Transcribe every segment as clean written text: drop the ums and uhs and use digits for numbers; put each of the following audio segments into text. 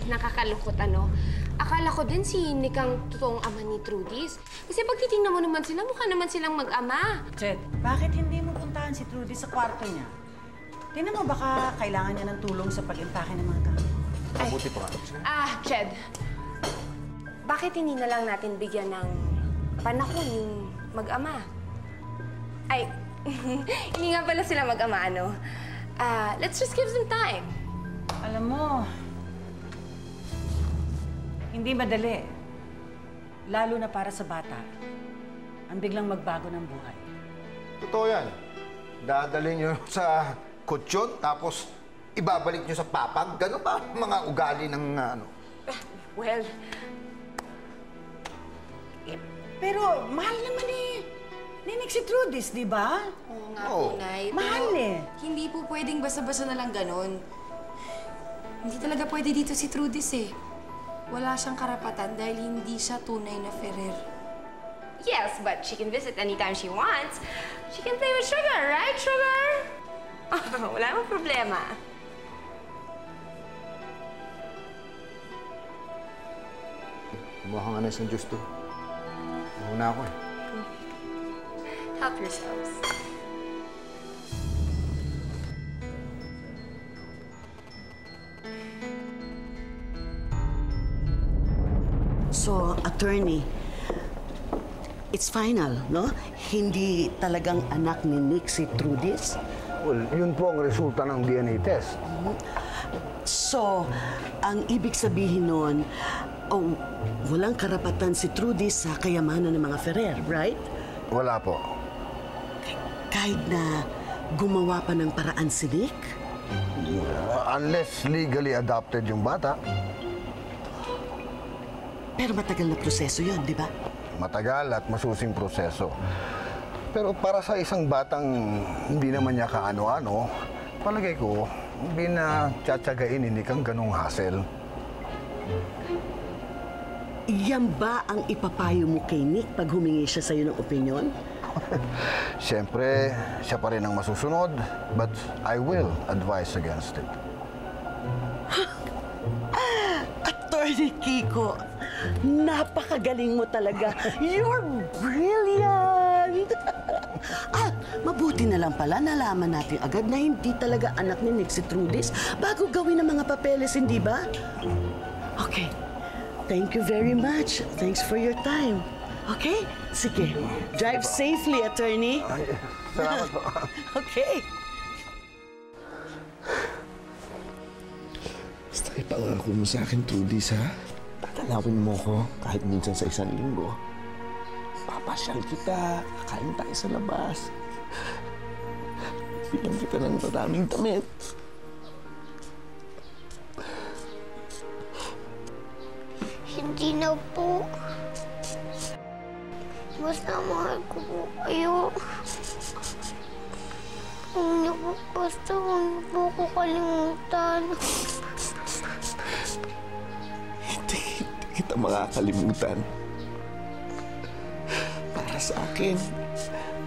Nakakalungkot, ano? Akala ko din si Nick ang totoong ama ni Trudis. Kasi pag titingnan mo naman sila, mukha naman silang mag-ama. Chet, bakit hindi mo puntahan si Trudy sa kwarto niya? Tingnan mo, baka kailangan niya ng tulong sa pag-impake ng mga gamit. Mabuti pa nga. Ched. Bakit hindi na lang natin bigyan ng panahon yung mag-ama? Ay, hindi nga pala sila mag-ama, ano? Let's just give them time. Alam mo, hindi madali. Lalo na para sa bata. Ang biglang magbago ng buhay. Totoo yan. Dadalhin nyo sa kutsyon, tapos ibabalik nyo sa papag. Gano'n ba mga ugali ng ano? Well... Pero mahal naman ni Nick si Trudis, di ba? Oo nga Oo. po, Nay. Mahal Pero hindi po pwedeng basta-basta na lang ganun. Hindi talaga pwede dito si Trudis eh. Wala siyang karapatan dahil hindi siya tunay na Ferrer. Yes, but she can visit anytime she wants. She can play with Sugar, right, Sugar? Wala namang problema. Kumuha ka nga na isang juice to. Mauna ako eh. Help yourselves. So, attorney, it's final, no? Hindi talagang anak ni Nick si Trudis? Well, yun po ang resulta ng DNA test. So, ang ibig sabihin nun, walang karapatan si Trudis sa kayamanan ng mga Ferrer, right? Wala po. Kahit na gumawa pa ng paraan si Nick? Unless legally adopted yung bata. Pero matagal na proseso yun, di ba? Matagal at masusing proseso. Pero para sa isang batang hindi naman niya kaano-ano, palagay ko, hindi na tsatsagain ni Nick ang ganong hassle. Yan ba ang ipapayo mo kay Nick pag humingi siya sa'yo ng opinyon? Siyempre, siya pa rin ang masusunod, but I will advise against it. Attorney Kiko, napakagaling mo talaga. You're brilliant! At mabuti na lang pala nalaman natin agad na hindi talaga anak ni Nick si Trudis bago gawin ang mga papeles, hindi ba? Okay. Thank you very much. Thanks for your time. Okay? Sige. Drive safely, attorney. Salamat po. Okay. Basta ipangako mo sa akin, Trudis, ha? Tatanawin mo ko kahit minsan sa isang linggo. Papasyal kita, kakain tayo sa labas. Bilang kita ng maraming damit. Hindi na po. Basta mahal ko po kayo. Huwag niyo po, basta huwag niyo po ako kalimutan. Hindi kita makakalimutan. Para sa akin,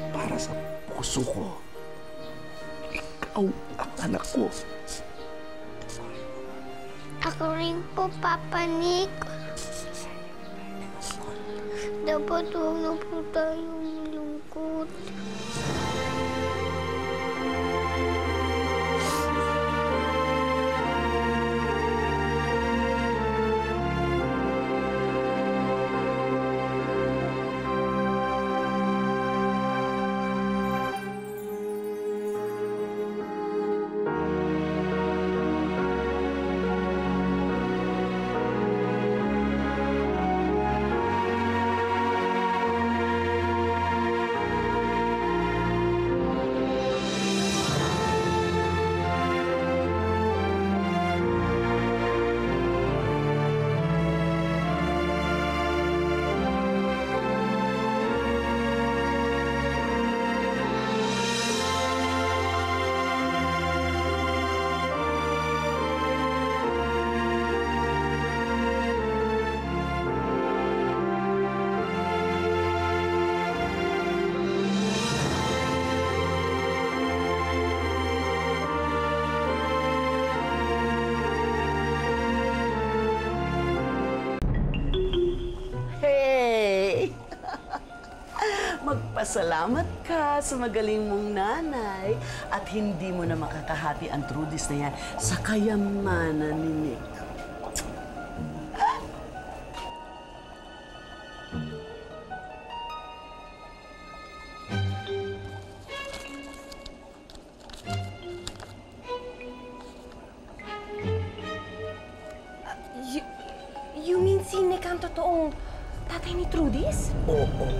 para sa puso ko, ikaw ang anak ko. Ako rin po, Papa Nick. Dapat huwag na po tayong malungkot. Pasalamat ka sa magaling mong nanay at hindi mo na makakahati ang Trudis na yan sa kayamanan ni Nick. You mean si Nick ang totoong tatay ni Trudis? Oo.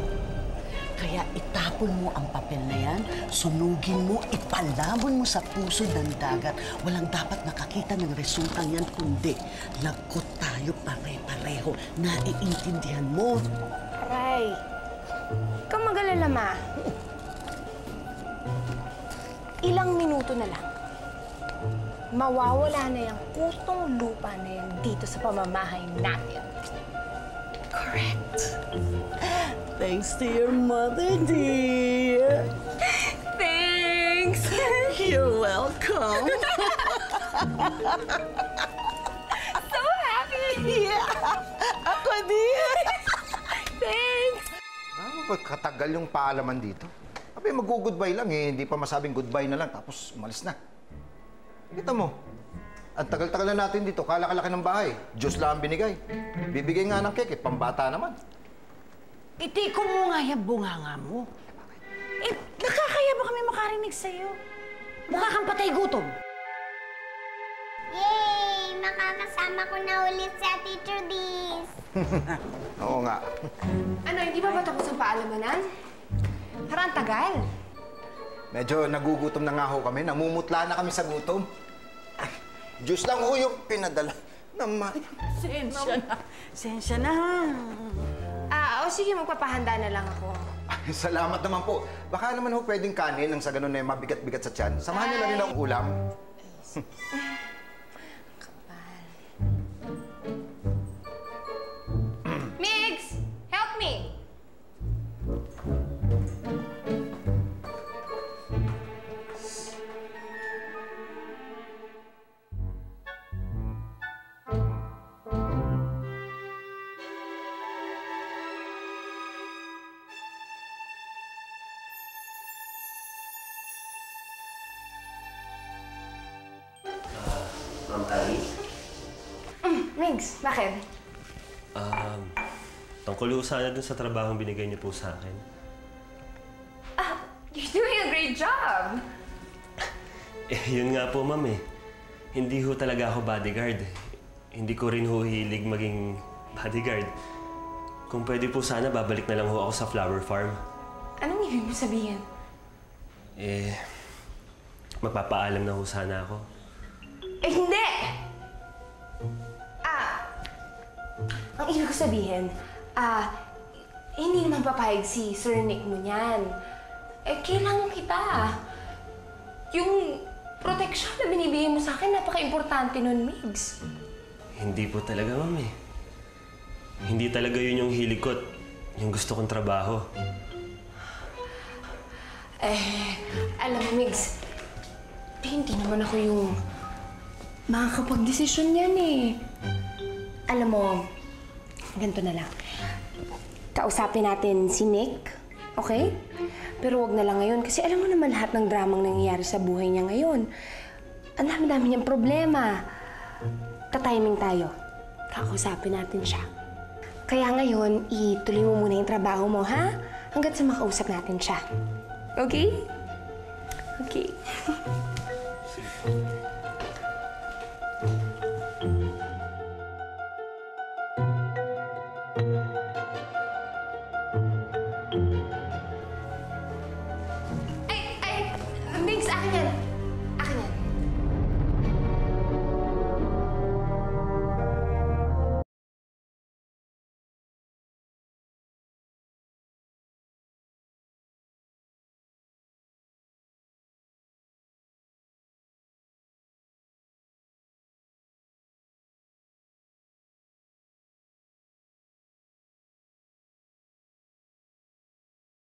Kaya itapon mo ang papel na yan, sunugin mo, ipalabon mo sa puso ng dagat. Walang dapat nakakita ng resultang yan, kundi lagot tayo pare-pareho. Naiintindihan mo? Aray. Kang mag-alala, Ma. Ilang minuto na lang. Mawawala na yung kutong lupa na yan dito sa pamamahay natin. Correct. Thanks to your mother, dear. Thanks! You're welcome. So happy! Yeah, ako din. Thanks! Ba't katagal yung paalaman dito? Abi, mag-goodbye lang eh. Hindi pa masabing goodbye na lang, tapos umalis na. Kita mo, ang tagal-tagal na natin dito, kalaki-laki ng bahay. Diyos lang ang binigay. Bibigay nga ng cake, pambata naman. Itiko mo nga yung bunganga mo. Nakakaya ba kami makarinig sa'yo? Mukha kang patay gutom. Yay! Makakasama ko na ulit sa Teacher Dis. Oo nga. Ano, hindi pa ba tapos ang paalamanan? Parang tagal. Medyo nagugutom na nga ho kami. Namumutla na kami sa gutom. Ay, Diyos lang ho yung pinadala. Naman. Sensya na. Sensya na. O sige, magpapahanda na lang ako. Ay, salamat naman po. Baka naman ho pwedeng kanin nang sa ganun na mabigat-bigat sa tiyan. Samahan niyo na rin ang ulam. Migs! Help me! Ma'am Alice? Migs, bakit? Tungkol ho sana dun sa trabahong binigay niyo po sa akin. You're doing a great job! Yun nga po, ma'am eh. Hindi ho talaga ako bodyguard. Hindi ko rin ho hilig maging bodyguard. Kung pwede po sana, babalik na lang ho ako sa flower farm. Anong ibig mo sabihin? Magpapaalam na ho sana ako. Hindi! Ang ibig ko sabihin, hindi naman papayag si Sir Nick mo niyan. Kailangan kita. Yung protection na binibigay mo sa akin, napaka-importante nun, Migs. Hindi po talaga, ma'am eh. Hindi talaga yun yung hilig ko at yung gusto kong trabaho. Alam mo, Migs, hindi naman ako yung makakapag-desisyon yan eh. Alam mo, ganito na lang. Kausapin natin si Nick, okay? Pero wag na lang ngayon kasi alam mo naman lahat ng dramang nangyayari sa buhay niya ngayon. Ang dami-dami niyang problema. Ta-timing tayo. Kakausapin natin siya. Kaya ngayon, ituloy mo muna yung trabaho mo, ha? Hanggat sa makausap natin siya. Okay? Okay.